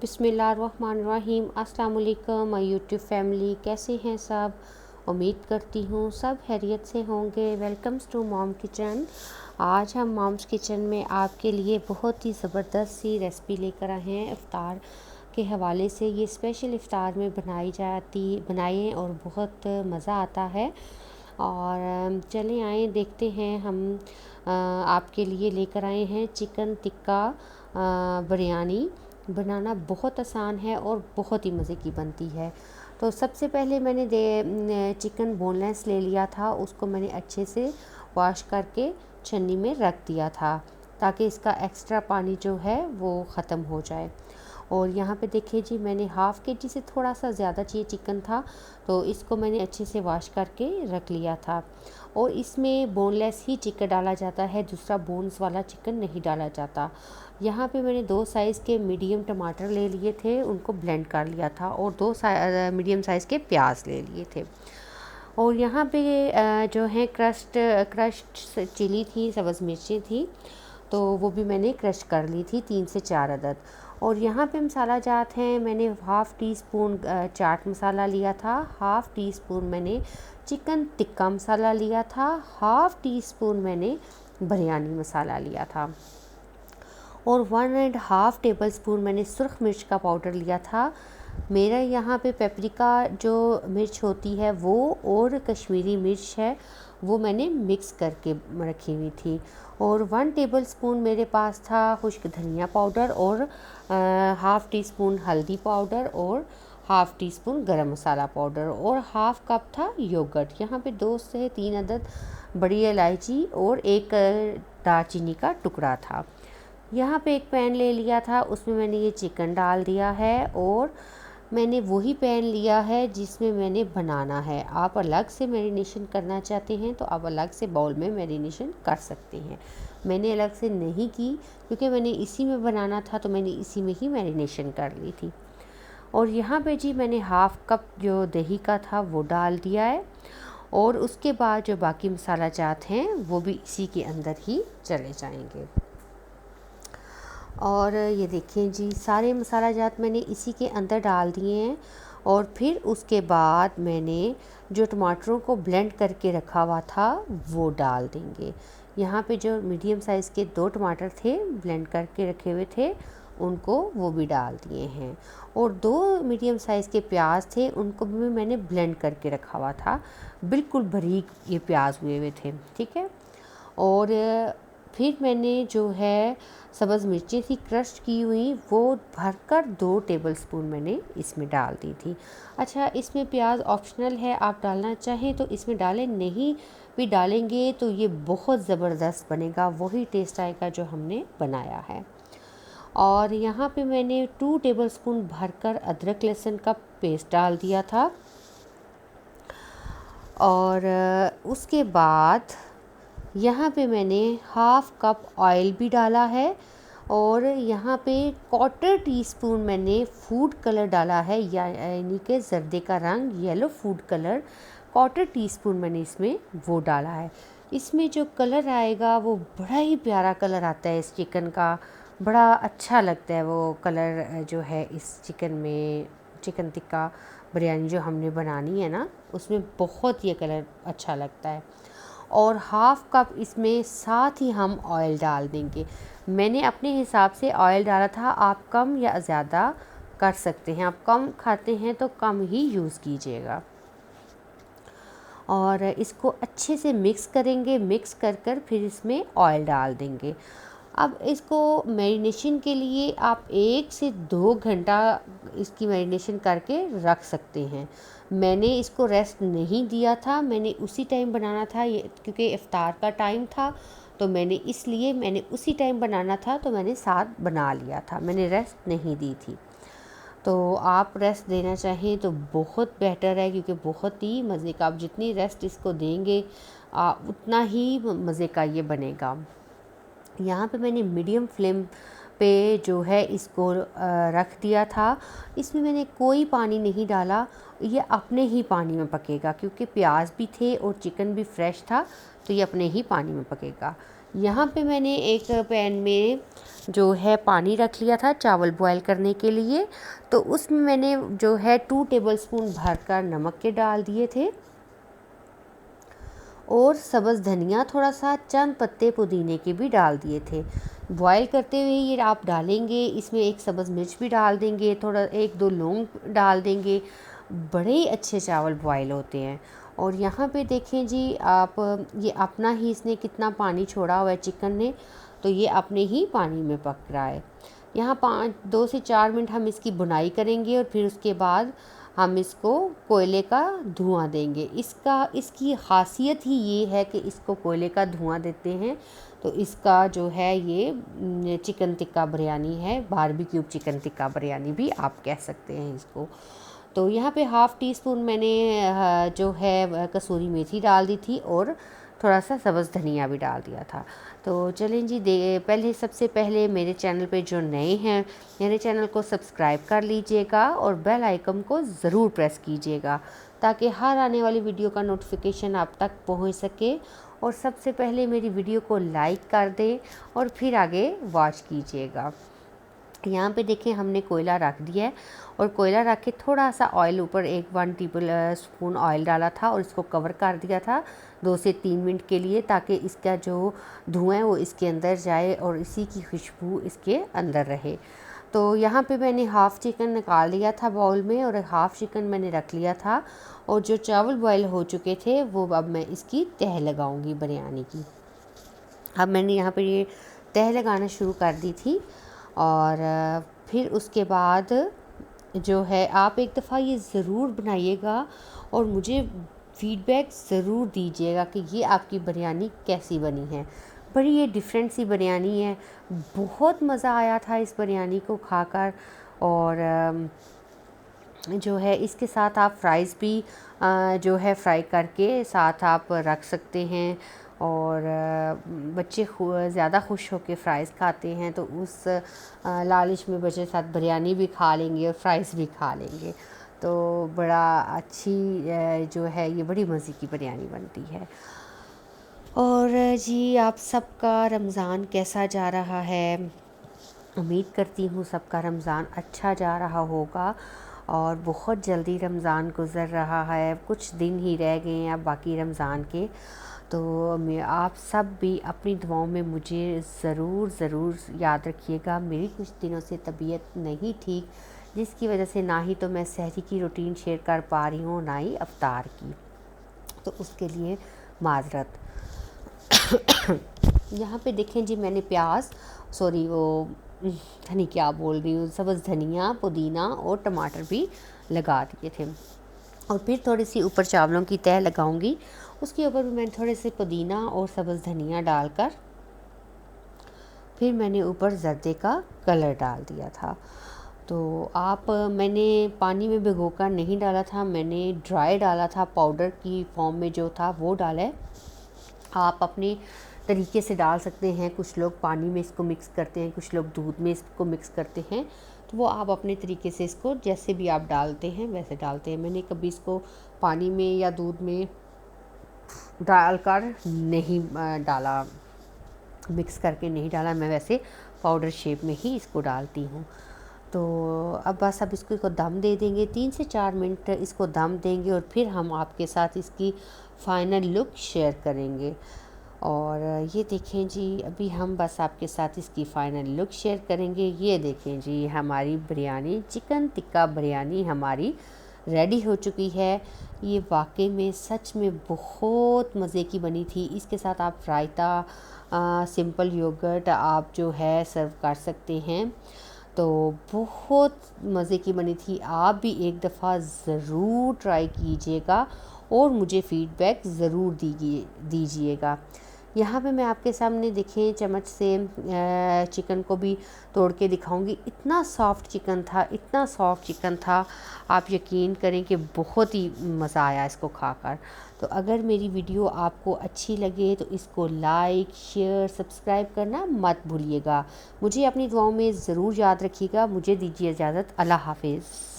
बिस्मिल्लाहिर्रहमानिर्रहीम। अस्सलाम वालेकुम माय यूट्यूब फैमिली, कैसे हैं सब। उम्मीद करती हूँ सब खैरियत से होंगे। Welcomes to mom kitchen. आज हम मॉम्स किचन में आपके लिए बहुत ही ज़बरदस्त सी रेसिपी लेकर आए हैं। इफ़्तार के हवाले से ये स्पेशल इफ़्तार में बनाए और बहुत मज़ा आता है। और चलें आए देखते हैं। हम आपके लिए लेकर आए हैं चिकन टिक्का बिरयानी। बनाना बहुत आसान है और बहुत ही मज़े की बनती है। तो सबसे पहले मैंने चिकन बोनलेस ले लिया था, उसको मैंने अच्छे से वॉश करके छन्नी में रख दिया था ताकि इसका एक्स्ट्रा पानी जो है वो ख़त्म हो जाए। और यहाँ पे देखिए जी, मैंने हाफ़ केजी से थोड़ा सा ज़्यादा चाहिए चिकन था, तो इसको मैंने अच्छे से वॉश करके रख लिया था। और इसमें बोनलेस ही चिकन डाला जाता है, दूसरा बोन्स वाला चिकन नहीं डाला जाता। यहाँ पे मैंने 2 साइज़ के मीडियम टमाटर ले लिए थे, उनको ब्लेंड कर लिया था, और 2 मीडियम साइज़ के प्याज ले लिए थे। और यहाँ पे जो है क्रश्ड चिली थी, सब्ज़ मिर्ची थी, तो वो भी मैंने क्रश कर ली थी 3 से 4 अदद। और यहाँ पे मसाला जात हैं, मैंने half tea spoon chaat masala लिया था, हाफ़ टी स्पून मैंने चिकन टिक्का मसाला लिया था, हाफ़ टी स्पून मैंने बिरयानी मसाला लिया था, और 1.5 टेबल स्पून मैंने सुर्ख मिर्च का पाउडर लिया था। मेरा यहाँ पे पेपरिका जो मिर्च होती है वो, और कश्मीरी मिर्च है वो मैंने मिक्स करके रखी हुई थी। और 1 टेबल स्पून मेरे पास था खुश्क धनिया पाउडर, और हाफ़ टी स्पून हल्दी पाउडर, और हाफ़ टी स्पून गरम मसाला पाउडर, और हाफ़ कप था योगर्ट। यहाँ पे 2 से 3 अदद बड़ी इलायची और एक दालचीनी का टुकड़ा था। यहाँ पे एक पैन ले लिया था, उसमें मैंने ये चिकन डाल दिया है, और मैंने वही पैन लिया है जिसमें मैंने बनाना है। आप अलग से मैरिनेशन करना चाहते हैं तो आप अलग से बाउल में मैरिनेशन कर सकते हैं। मैंने अलग से नहीं की क्योंकि मैंने इसी में बनाना था, तो मैंने इसी में ही मैरिनेशन कर ली थी। और यहाँ पे जी मैंने हाफ़ कप जो दही का था वो डाल दिया है, और उसके बाद जो बाकी मसाला जात हैं वो भी इसी के अंदर ही चले जाएंगे। और ये देखें जी, सारे मसाला जात मैंने इसी के अंदर डाल दिए हैं। और फिर उसके बाद मैंने जो टमाटरों को ब्लेंड करके रखा हुआ था वो डाल देंगे। यहाँ पे जो मीडियम साइज़ के 2 टमाटर थे ब्लेंड करके रखे हुए थे, उनको वो भी डाल दिए हैं। और 2 मीडियम साइज़ के प्याज थे, उनको भी मैंने ब्लेंड करके रखा हुआ था, बिल्कुल बारीक ये प्याज हुए हुए थे, ठीक है। और फिर मैंने जो है सब्ज़ मिर्ची थी क्रश की हुई, वो भरकर 2 टेबल स्पून मैंने इसमें डाल दी थी। अच्छा, इसमें प्याज ऑप्शनल है, आप डालना चाहें तो इसमें डालें, नहीं भी डालेंगे तो ये बहुत ज़बरदस्त बनेगा, वही टेस्ट आएगा जो हमने बनाया है। और यहाँ पे मैंने 2 टेबल स्पून भरकर अदरक लहसुन का पेस्ट डाल दिया था। और उसके बाद यहाँ पे मैंने हाफ़ कप ऑयल भी डाला है, और यहाँ पे 1/4 टीस्पून मैंने फूड कलर डाला है, यानी कि जर्दे का रंग, येलो फूड कलर 1/4 टीस्पून मैंने इसमें वो डाला है। इसमें जो कलर आएगा वो बड़ा ही प्यारा कलर आता है इस चिकन का, बड़ा अच्छा लगता है वो कलर जो है इस चिकन में। चिकन टिक्का बिरयानी जो हमने बनानी है ना, उसमें बहुत ये कलर अच्छा लगता है। और हाफ़ कप इसमें साथ ही हम ऑयल डाल देंगे। मैंने अपने हिसाब से ऑयल डाला था, आप कम या ज़्यादा कर सकते हैं, आप कम खाते हैं तो कम ही यूज़ कीजिएगा। और इसको अच्छे से मिक्स करेंगे, मिक्स कर फिर इसमें ऑयल डाल देंगे। अब इसको मैरिनेशन के लिए आप 1 से 2 घंटा इसकी मैरिनेशन करके रख सकते हैं। मैंने इसको रेस्ट नहीं दिया था, मैंने उसी टाइम बनाना था, ये क्योंकि इफ़्तार का टाइम था, तो मैंने उसी टाइम बनाना था, तो मैंने साथ बना लिया था, मैंने रेस्ट नहीं दी थी। तो आप रेस्ट देना चाहें तो बहुत बेटर है, क्योंकि बहुत ही मज़े का, आप जितनी रेस्ट इसको देंगे उतना ही मज़े का ये बनेगा। यहाँ पे मैंने मीडियम फ्लेम पे जो है इसको रख दिया था। इसमें मैंने कोई पानी नहीं डाला, ये अपने ही पानी में पकेगा, क्योंकि प्याज भी थे और चिकन भी फ्रेश था, तो ये अपने ही पानी में पकेगा। यहाँ पे मैंने एक पैन में जो है पानी रख लिया था चावल बॉयल करने के लिए। तो उसमें मैंने जो है 2 टेबलस्पून भरकर नमक के डाल दिए थे और सब्ज़ धनिया थोड़ा सा, चंद पत्ते पुदीने के भी डाल दिए थे। बॉयल करते हुए ये आप डालेंगे, इसमें एक सब्ज़ मिर्च भी डाल देंगे, थोड़ा 1-2 लौंग डाल देंगे। बड़े ही अच्छे चावल बॉयल होते हैं। और यहाँ पे देखें जी आप, ये अपना ही इसने कितना पानी छोड़ा हुआ है चिकन ने, तो ये अपने ही पानी में पक रहा है। यहाँ 2 से 4 मिनट हम इसकी भुनाई करेंगे और फिर उसके बाद हम इसको कोयले का धुआं देंगे। इसकी ख़ासियत ही ये है कि इसको कोयले का धुआं देते हैं तो इसका जो है ये चिकन टिक्का बिरयानी है, बारबेक्यू चिकन टिक्का बिरयानी भी आप कह सकते हैं इसको। तो यहाँ पे 1/2 टीस्पून मैंने जो है कसूरी मेथी डाल दी थी और थोड़ा सा सब्ज़ धनिया भी डाल दिया था। तो चलें जी, सबसे पहले मेरे चैनल पे जो नए हैं मेरे चैनल को सब्सक्राइब कर लीजिएगा और बेल आइकन को ज़रूर प्रेस कीजिएगा ताकि हर आने वाली वीडियो का नोटिफिकेशन आप तक पहुंच सके। और सबसे पहले मेरी वीडियो को लाइक कर दें और फिर आगे वॉच कीजिएगा। यहाँ पे देखें हमने कोयला रख दिया है और कोयला रख के थोड़ा सा ऑयल ऊपर 1 टेबल स्पून ऑयल डाला था और इसको कवर कर दिया था 2 से 3 मिनट के लिए, ताकि इसका जो धुआं है वो इसके अंदर जाए और इसी की खुशबू इसके अंदर रहे। तो यहाँ पे मैंने 1/2 चिकन निकाल लिया था बाउल में और 1/2 चिकन मैंने रख लिया था और जो चावल बॉयल हो चुके थे वो अब मैं इसकी तह लगाऊंगी बिरयानी की। अब मैंने यहाँ पे ये तह लगाना शुरू कर दी थी और फिर उसके बाद जो है आप एक दफ़ा ये ज़रूर बनाइएगा और मुझे फ़ीडबैक ज़रूर दीजिएगा कि ये आपकी बिरयानी कैसी बनी है। बड़ी ये डिफरेंट सी बिरयानी है, बहुत मज़ा आया था इस बिरयानी को खाकर। और जो है इसके साथ आप फ्राइज़ भी जो है फ्राई करके साथ आप रख सकते हैं और बच्चे ज़्यादा खुश होकर फ़्राइज़ खाते हैं तो उस लालच में बच्चे साथ बिरयानी भी खा लेंगे और फ्राइज़ भी खा लेंगे। तो बड़ा अच्छी जो है ये बड़ी मज़े की बिरयानी बनती है। और जी आप सबका रमज़ान कैसा जा रहा है? उम्मीद करती हूँ सबका रमज़ान अच्छा जा रहा होगा और बहुत जल्दी रमज़ान गुज़र रहा है, कुछ दिन ही रह गए हैं अब बाकी रमज़ान के। तो मैं आप सब भी अपनी दुआओं में मुझे ज़रूर याद रखिएगा। मेरी कुछ दिनों से तबीयत नहीं ठीक, जिसकी वजह से ना ही तो मैं सहरी की रूटीन शेयर कर पा रही हूँ ना ही अफ्तार की, तो उसके लिए माज़रत। यहाँ पे देखें जी मैंने क्या बोल रही हूँ, सब्ज़ धनिया, पुदीना और टमाटर भी लगा दिए थे। और फिर थोड़ी सी ऊपर चावलों की तह लगाऊंगी, उसके ऊपर भी मैंने थोड़े से पुदीना और सब्ज़ धनिया डालकर फिर मैंने ऊपर जर्दे का कलर डाल दिया था। तो मैंने पानी में भिगोकर नहीं डाला था, मैंने ड्राई डाला था, पाउडर की फॉर्म में जो था वो डाला है। आप अपने तरीके से डाल सकते हैं, कुछ लोग पानी में इसको मिक्स करते हैं, कुछ लोग दूध में इसको मिक्स करते हैं, तो वो आप अपने तरीके से इसको जैसे भी आप डालते हैं वैसे डालते हैं। मैंने कभी इसको पानी में या दूध में डालकर नहीं डाला, मिक्स करके नहीं डाला, मैं वैसे पाउडर शेप में ही इसको डालती हूँ। तो अब इसको दम दे देंगे, 3 से 4 मिनट इसको दम देंगे और फिर हम आपके साथ इसकी फ़ाइनल लुक शेयर करेंगे। और ये देखें जी अभी हम बस आपके साथ इसकी फ़ाइनल लुक शेयर करेंगे। ये देखें जी हमारी बिरयानी, चिकन टिक्का बिरयानी हमारी रेडी हो चुकी है। ये वाकई में सच में बहुत मज़े की बनी थी। इसके साथ आप रायता, सिंपल योगर्ट आप जो है सर्व कर सकते हैं। तो बहुत मज़े की बनी थी, आप भी एक दफ़ा ज़रूर ट्राई कीजिएगा और मुझे फ़ीडबैक ज़रूर दीजिएगा। यहाँ पे मैं आपके सामने देखें चम्मच से चिकन को भी तोड़ के दिखाऊंगी। इतना सॉफ़्ट चिकन था, इतना सॉफ़्ट चिकन था, आप यकीन करें कि बहुत ही मज़ा आया इसको खाकर। तो अगर मेरी वीडियो आपको अच्छी लगे तो इसको लाइक, शेयर, सब्सक्राइब करना मत भूलिएगा। मुझे अपनी दुआओं में ज़रूर याद रखिएगा। मुझे दीजिए इजाज़त। अल्लाह हाफ़िज़।